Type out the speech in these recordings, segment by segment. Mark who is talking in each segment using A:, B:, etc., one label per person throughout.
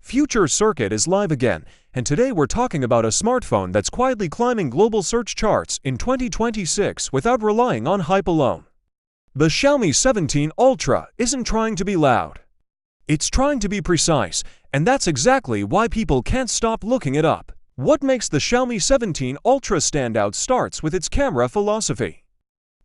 A: Future Circuit is live again, and today we're talking about a smartphone that's quietly climbing global search charts in 2026 without relying on hype alone. The Xiaomi 17 Ultra isn't trying to be loud. It's trying to be precise, and that's exactly why people can't stop looking it up. What makes the Xiaomi 17 Ultra stand out starts with its camera philosophy.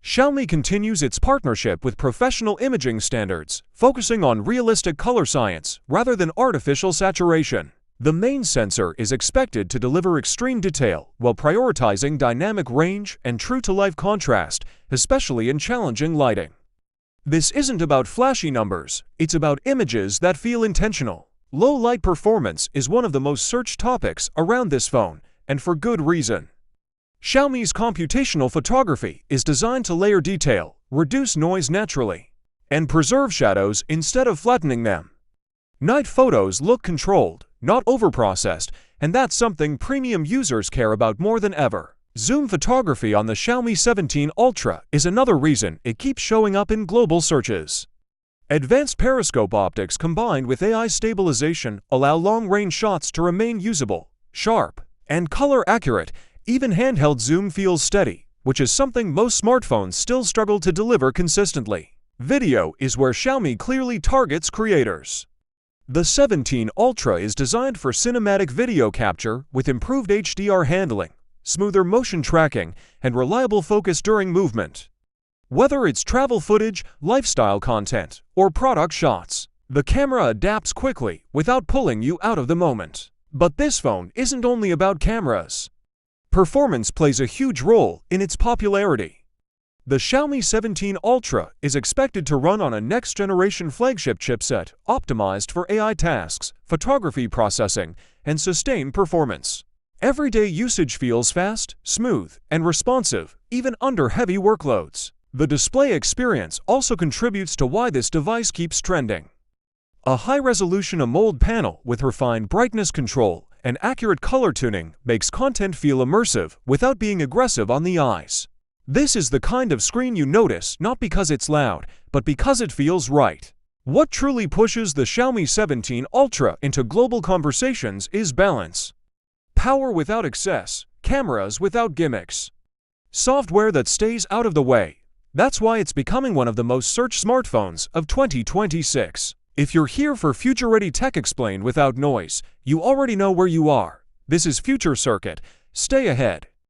A: Xiaomi continues its partnership with professional imaging standards, focusing on realistic color science rather than artificial saturation. The main sensor is expected to deliver extreme detail while prioritizing dynamic range and true-to-life contrast, especially in challenging lighting. This isn't about flashy numbers, it's about images that feel intentional. Low light performance is one of the most searched topics around this phone, and for good reason. Xiaomi's computational photography is designed to layer detail, reduce noise naturally, and preserve shadows instead of flattening them. Night photos look controlled, not overprocessed, and that's something premium users care about more than ever. Zoom photography on the Xiaomi 17 Ultra is another reason it keeps showing up in global searches. Advanced periscope optics combined with AI stabilization allow long-range shots to remain usable, sharp, and color-accurate. Even handheld zoom feels steady, which is something most smartphones still struggle to deliver consistently. Video is where Xiaomi clearly targets creators. The 17 Ultra is designed for cinematic video capture with improved HDR handling, smoother motion tracking, and reliable focus during movement. Whether it's travel footage, lifestyle content, or product shots, the camera adapts quickly without pulling you out of the moment. But this phone isn't only about cameras. Performance plays a huge role in its popularity. The Xiaomi 17 Ultra is expected to run on a next-generation flagship chipset optimized for AI tasks, photography processing, and sustained performance. Everyday usage feels fast, smooth, and responsive, even under heavy workloads. The display experience also contributes to why this device keeps trending. A high-resolution AMOLED panel with refined brightness control and accurate color tuning makes content feel immersive without being aggressive on the eyes. This is the kind of screen you notice not because it's loud, but because it feels right. What truly pushes the Xiaomi 17 Ultra into global conversations is balance. Power without excess, cameras without gimmicks. Software that stays out of the way. That's why it's becoming one of the most searched smartphones of 2026. If you're here for future-ready tech explained without noise, you already know where you are. This is Future Circuit. Stay ahead.